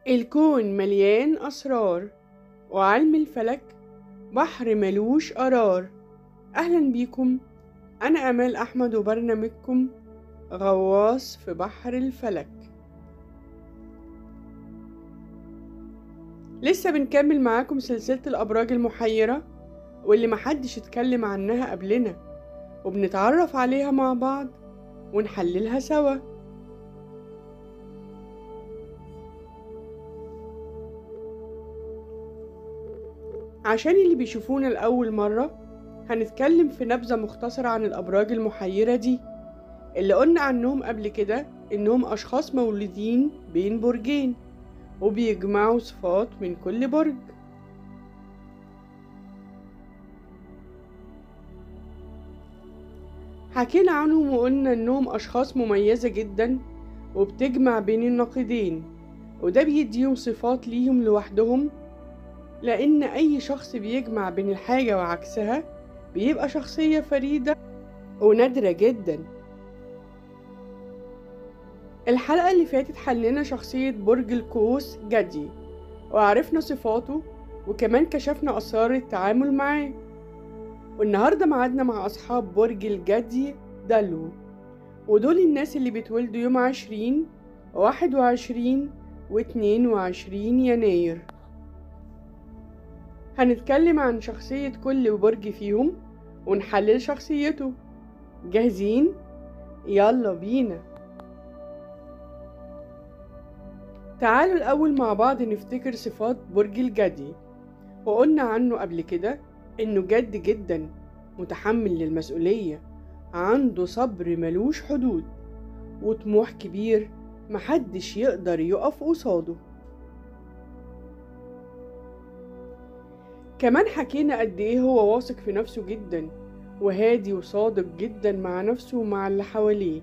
الكون مليان أسرار، وعلم الفلك بحر ملوش قرار. أهلا بيكم، أنا أمال أحمد وبرنامجكم غواص في بحر الفلك. لسه بنكمل معاكم سلسلة الأبراج المحيرة واللي محدش اتكلم عنها قبلنا، وبنتعرف عليها مع بعض ونحللها سوا. عشان اللي بيشوفونا لأول مرة، هنتكلم في نبذة مختصرة عن الأبراج المحيرة دي اللي قلنا عنهم قبل كده إنهم أشخاص مولودين بين برجين وبيجمعوا صفات من كل برج. حكينا عنهم وقلنا إنهم أشخاص مميزة جدا وبتجمع بين النقيضين، وده بيديهم صفات ليهم لوحدهم، لأن أي شخص بيجمع بين الحاجة وعكسها بيبقى شخصية فريدة ونادرة جدا. الحلقة اللي فاتت حلينا شخصية برج القوس جدي وعرفنا صفاته، وكمان كشفنا أسرار التعامل معاه. والنهاردة معادنا مع أصحاب برج الجدي دلو، ودول الناس اللي بيتولدوا يوم 20 و21 و22 يناير. هنتكلم عن شخصية كل برج فيهم ونحلل شخصيته. جاهزين؟ يلا بينا. تعالوا الأول مع بعض نفتكر صفات برج الجدي. وقلنا عنه قبل كده إنه جد جدا، متحمل للمسؤولية، عنده صبر ملوش حدود، وطموح كبير محدش يقدر يقف قصاده. كمان حكينا قد ايه هو واثق في نفسه جدا، وهادي وصادق جدا مع نفسه ومع اللي حواليه،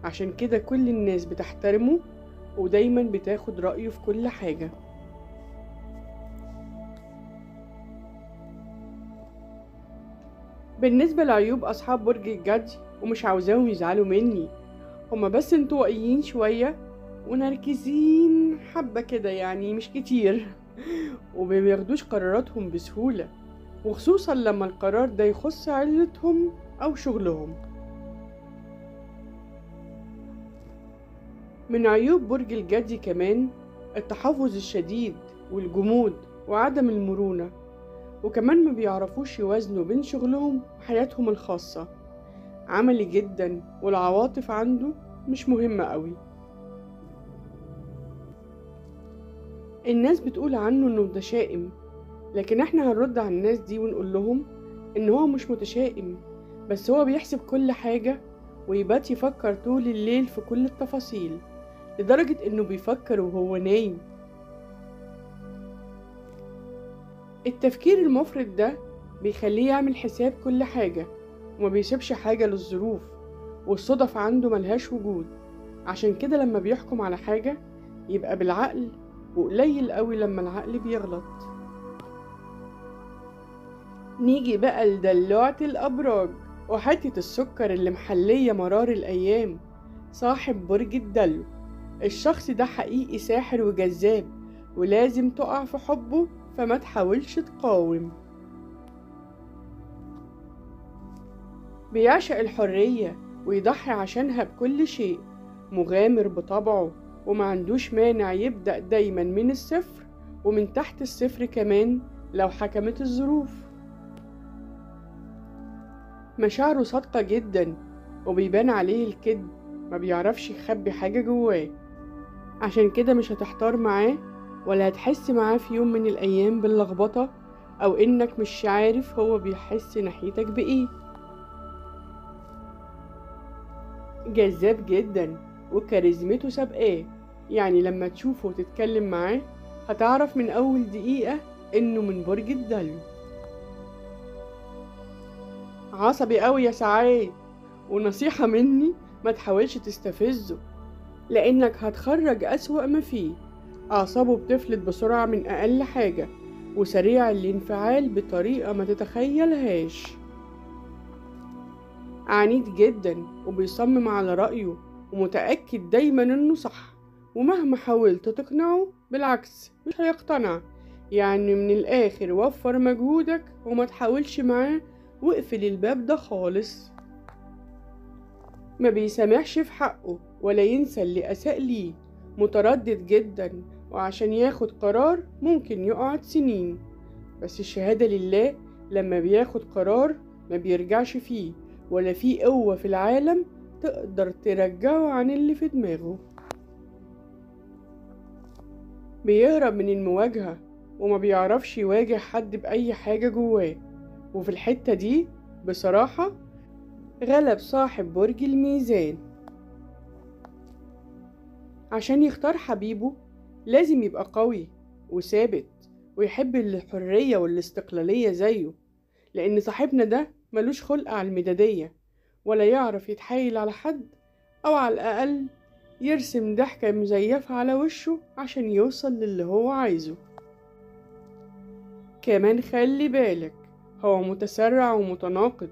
عشان كده كل الناس بتحترمه ودايما بتاخد رأيه في كل حاجة. بالنسبة لعيوب أصحاب برج الجدي، ومش عاوزاهم يزعلوا مني، هما بس انطوائيين شوية ونركزين حبة كده، يعني مش كتير ومبياخدوش قراراتهم بسهولة، وخصوصا لما القرار ده يخص عيلتهم أو شغلهم. من عيوب برج الجدي كمان التحفظ الشديد والجمود وعدم المرونة، وكمان ما بيعرفوش يوازنوا بين شغلهم وحياتهم الخاصة. عملي جدا والعواطف عنده مش مهمة قوي. الناس بتقول عنه انه متشائم، لكن احنا هنرد على الناس دي ونقول لهم ان هو مش متشائم، بس هو بيحسب كل حاجة ويبات يفكر طول الليل في كل التفاصيل، لدرجة انه بيفكر وهو نايم. التفكير المفرط ده بيخليه يعمل حساب كل حاجة وما بيسيبش حاجة للظروف، والصدف عنده ملهاش وجود. عشان كده لما بيحكم على حاجة يبقى بالعقل، وقليل قوي لما العقل بيغلط. نيجي بقى لدلوعة الأبراج وحتة السكر اللي محلية مرار الأيام، صاحب برج الدلو. الشخص ده حقيقي ساحر وجذاب، ولازم تقع في حبه، فما تحاولش تقاوم. بيعشق الحرية ويضحي عشانها بكل شيء، مغامر بطبعه وما عندوش مانع يبدأ دايما من الصفر ومن تحت الصفر كمان لو حكمت الظروف. مشاعره صادقة جدا وبيبان عليه الكذب، ما بيعرفش يخبي حاجة جواه. عشان كده مش هتحتار معاه ولا هتحس معاه في يوم من الأيام باللخبطة أو إنك مش عارف هو بيحس ناحيتك بإيه. جذاب جدا وكاريزمته سابقاه، يعني لما تشوفه وتتكلم معاه هتعرف من أول دقيقة إنه من برج الدلو. عصبي قوي يا سعاد، ونصيحة مني ما تحاولش تستفزه، لأنك هتخرج أسوأ ما فيه. أعصابه بتفلت بسرعة من أقل حاجة، وسريع الانفعال بطريقة ما تتخيلهاش. عنيد جدا وبيصمم على رأيه، ومتأكد دايما إنه صح، ومهما حاولت تقنعه بالعكس مش هيقتنع. يعني من الآخر وفر مجهودك وما تحاولش معاه، واقفل الباب ده خالص. ما بيسامحش في حقه ولا ينسى اللي أساء ليه، متردد جدا، وعشان ياخد قرار ممكن يقعد سنين. بس الشهادة لله، لما بياخد قرار ما بيرجعش فيه، ولا فيه قوة في العالم تقدر ترجعه عن اللي في دماغه. بيهرب من المواجهة وما بيعرفش يواجه حد بأي حاجة جواه. وفي الحتة دي بصراحة غلب صاحب برج الميزان. عشان يختار حبيبه لازم يبقى قوي وثابت ويحب الحرية والاستقلالية زيه، لأن صاحبنا ده ملوش خلق على المدادية، ولا يعرف يتحايل على حد، أو على الأقل يرسم ضحكة مزيفة على وشه عشان يوصل للي هو عايزه. كمان خلي بالك، هو متسرع ومتناقض،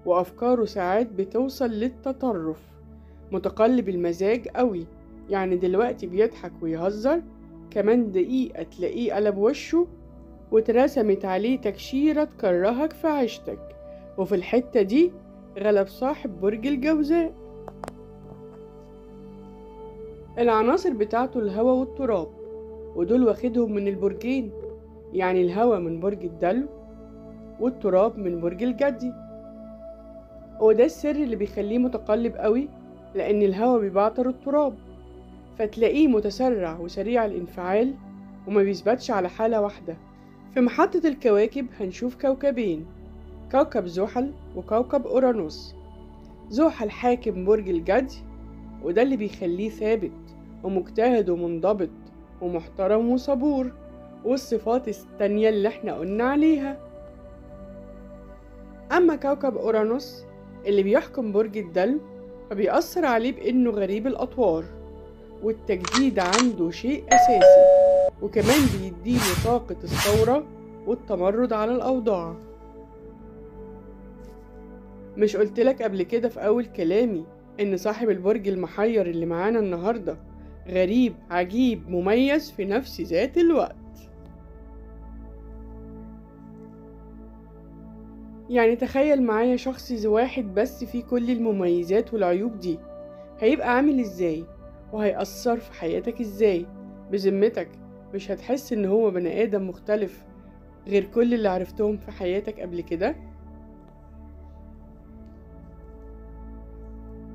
وأفكاره ساعات بتوصل للتطرف، متقلب المزاج قوي. يعني دلوقتي بيضحك ويهزر، كمان دقيقة تلاقيه قلب وشه واترسمت عليه تكشيرة تكرهك في عيشتك. وفي الحتة دي غلب صاحب برج الجوزاء. العناصر بتاعته الهوا والتراب، ودول واخدهم من البرجين. يعني الهوا من برج الدلو والتراب من برج الجدي. وده السر اللي بيخليه متقلب قوي، لأن الهوا بيبعتر التراب، فتلاقيه متسرع وسريع الانفعال وما بيثبتش على حالة واحدة. في محطة الكواكب هنشوف كوكبين، كوكب زحل وكوكب أورانوس. زحل حاكم برج الجدي، وده اللي بيخليه ثابت ومجتهد ومنضبط ومحترم وصبور، والصفات التانية اللي احنا قلنا عليها. أما كوكب أورانوس اللي بيحكم برج الدلو، فبيأثر عليه بإنه غريب الأطوار، والتجديد عنده شيء أساسي، وكمان بيديله طاقة الثورة والتمرد على الأوضاع. مش قلتلك قبل كده في أول كلامي إن صاحب البرج المحير اللي معانا النهاردة غريب عجيب مميز في نفس ذات الوقت؟ يعني تخيل معايا شخص واحد بس فيه كل المميزات والعيوب دي، هيبقى عامل ازاي؟ وهيأثر في حياتك ازاي؟ بذمتك مش هتحس ان هو بني آدم مختلف غير كل اللي عرفتهم في حياتك قبل كده؟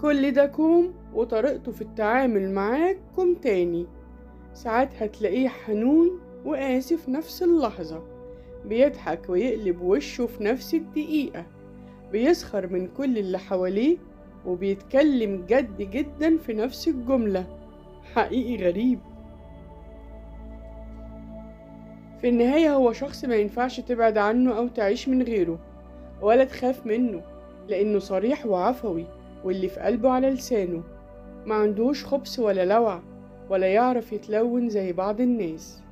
كل ده كوم، وطريقته في التعامل معاك كوم تاني. ساعات هتلاقيه حنون وقاسي في نفس اللحظة، بيضحك ويقلب وشه في نفس الدقيقة، بيسخر من كل اللي حواليه وبيتكلم جد جدا في نفس الجملة. حقيقي غريب. في النهاية هو شخص ما ينفعش تبعد عنه أو تعيش من غيره، ولا تخاف منه، لأنه صريح وعفوي، واللي في قلبه على لسانه، ما عندوش خبث ولا لوع، ولا يعرف يتلون زي بعض الناس.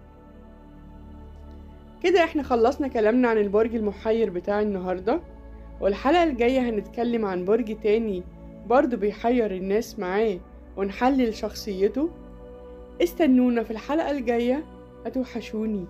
كده احنا خلصنا كلامنا عن البرج المحير بتاع النهاردة، والحلقة الجاية هنتكلم عن برج تاني برضو بيحير الناس معاه ونحلل شخصيته. استنونا في الحلقة الجاية، هتوحشوني.